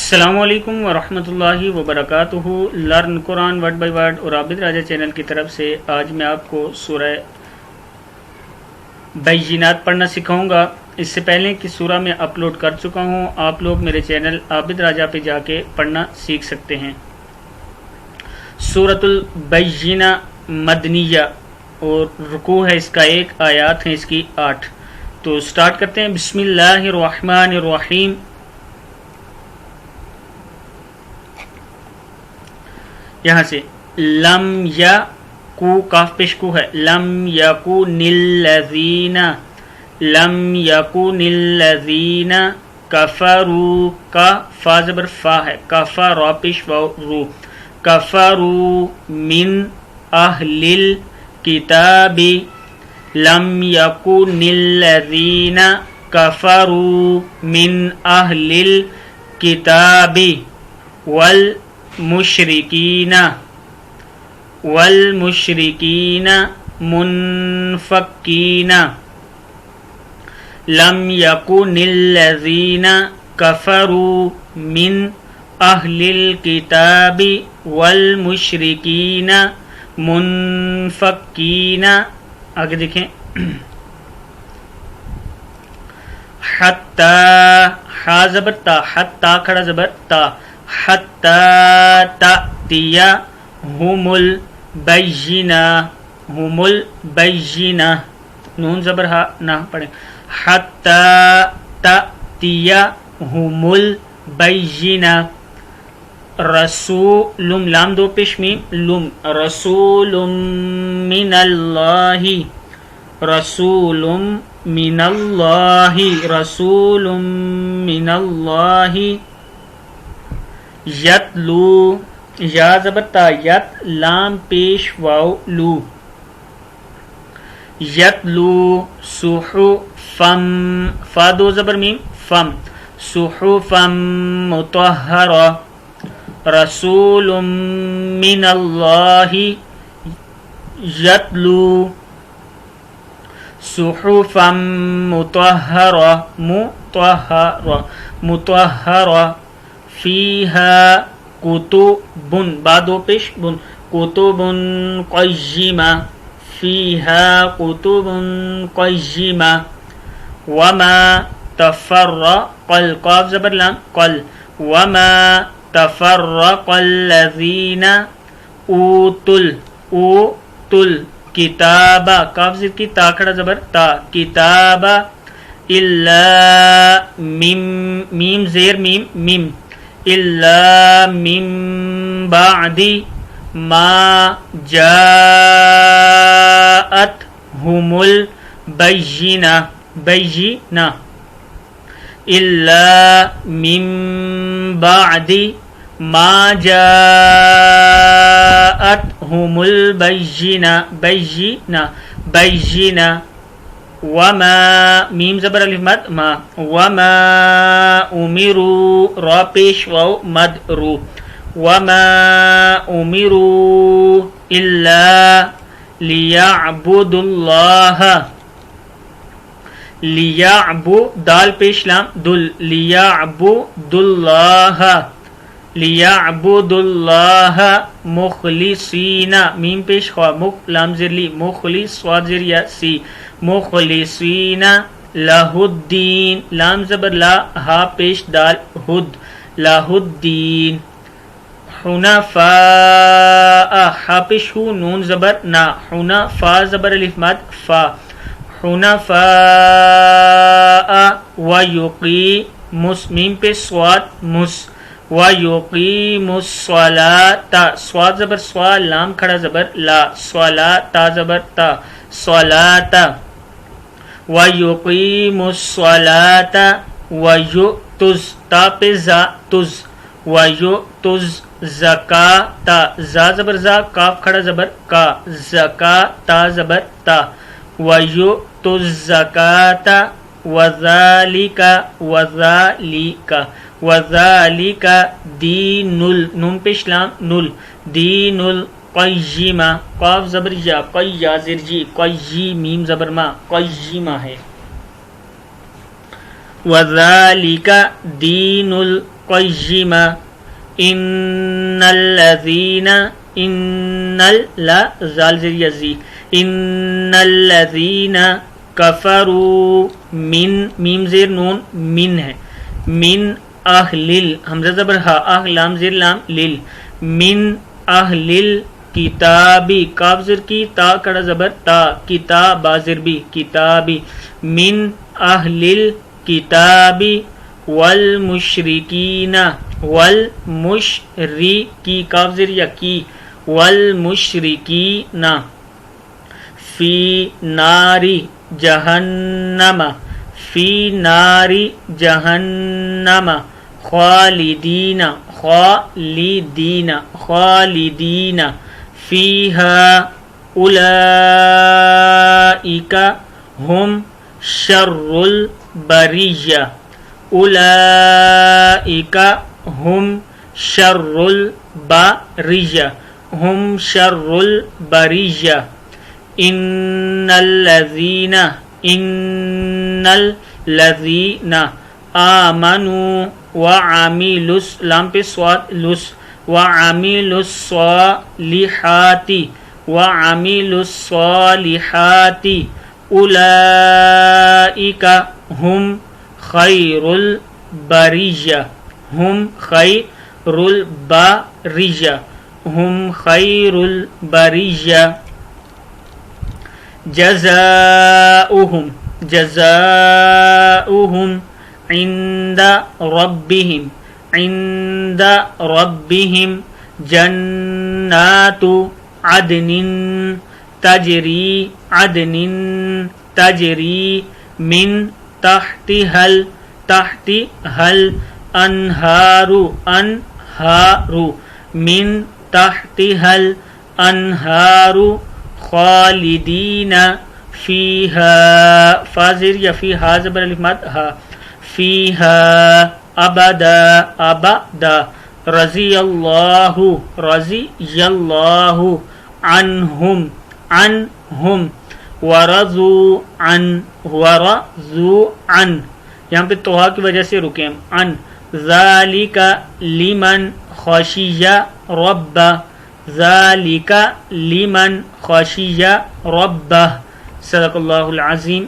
السلام علیکم ورحمۃ اللہ وبرکاتہ۔ Learn Quran word by word اور عابد راجہ چینل کی طرف سے آج میں آپ کو سورہ بینات پڑھنا سکھاؤں گا۔ اس سے پہلے کہ سورہ میں اپلوڈ کر چکا ہوں، آپ لوگ میرے چینل عابد راجہ پہ جا کے پڑھنا سیکھ سکتے ہیں۔ سورۃ البینہ مدنیہ اور رکوع ہے اس کا 1، آیات ہیں اس کی 8۔ تو سٹارٹ کرتے ہیں۔ بسم اللہ الرحمن الرحیم۔ یہاں سے لم یا کو کاف پیش کو ہے، لم یکن الذین، لم یکن الذین کفروا، کا فا زبر فا ہے، کفا را پیش واو رو، کفروا من اہل الکتاب، لم یکن الذین کفروا من اہل الکتاب والمشرکین منفکین، لم یکن الذین کفروا من اہل الکتاب والمشرکین منفکین۔ آگے دیکھیں، حتی، حا زبر تا، حتی کھڑا زبر تا، حتی تأتی ہم البینہ، ہم البینہ، نون زبر ہا نہ پڑھیں، حتی تأتی ہم البینہ، رسول، لام دو پیش میم، لم، رسول من اللہ، رسول من اللہ، رسول من اللہ، یتلو، یا زبر تا، یت، لام پیش واو لو، یتلو صحفم، فا دو زبر میم، فم، صحفم مطہرہ، رسول من اللہ یتلو صحفا مطہرہ، مطہرہ، مطہرہ، فیہا کتب، بعدو پیش بن، کتب قیمہ، فیہا کتب قیمہ، وما تفرق، القاف زبر لام، قل، وما تفرق الذین اوتل، اوتل کتاب، کاف زیر کی تا کھڑا زبر تا، کتاب، الا میم زیر میم میم، الا من بعد ما جاءتهم البینہ، بینہ، الا من بعد ما جاءتهم البینہ، بینہ، بینہ، وما، میم زبر الف مد ما، وما امروا، را پیش واو مد رو، وما امروا الا لیعبدوا اللہ، لیعبد، دال پیش لام دل، لیعبدوا اللہ، لیعبدوا اللہ مخلصین، میم پیش خوا، لام زیر لی، مخلص، صاد زیر یا سی، مخلصین لہ الدین، لام زبر لا، ہا پیش دال ہد، لہ الدین، حنفاء، ہا پیش ہو، نون زبر نا، حنفاء زبر الف مد فا، حنفاء، ویقیم، میم پیش صاد مس، وَيُقِيمُ الصَّلَاةَ، صاد زبر سوا، لام کھڑا زبر لا، صلاۃ، تا زبر تا، صلاۃ، وَيُقِيمُ الصَّلَاةَ وَيُؤْتُ، تا پہ زا تز، وَيُؤْتُ الزَّكَاةَ، زا زبر زا، کاف کھڑا زبر کا، زکا، تا زبر تا، وَيُؤْتُ الزَّكَاةَ وَذَلِكَ، وَذَلِكَ، وَذَلِكَ دین ال، نون پیش لام نل، دین القیمہ، قاف زبر یا، قیا زر جی، قی، میم زبر ما، قیمہ ہے، وَذَلِكَ دِينُ قیمہ ان الذین ان زال زیر یزی ان الذین کفروا من میم زیر نون من ہے من اہل حمزہ زبر ہا اہ لام زیر لام لل من اہل کتابی کاف زر کی تا کڑا زبر تا کتاب زر بی کتابی من اہل کتابی والمشرکین والمشرکی کاف زر یا کی والمشرکین فی ناری جہنم فی ناری جہنم خالدین خالدین خالدین فیہا اولئک ہم شر البریہ اولئک ہم شر البریہ ہم شر البریہ ان الذین آمنوا وعملوا لام پہ سواد لس وعملوا الصالحات وعملوا الصالحات اولئک ہم خیر البریہ ہم خیر البریہ ہم خیر البریہ جزاؤہم جزاؤہم عند ربهم جنات عدن تجری من تحتها الانہار من تحتها الانہار خالدین فیہا فازر یا فیہا زبر الف مد ہا فیہا ابدا رضی اللہ عنہم ورضوا عن یہاں پہ توہا کی وجہ سے رکے ہم عن ذالک لمن خشی ربہ ذالک لمن خشی ربہ صدق اللہ العظیم.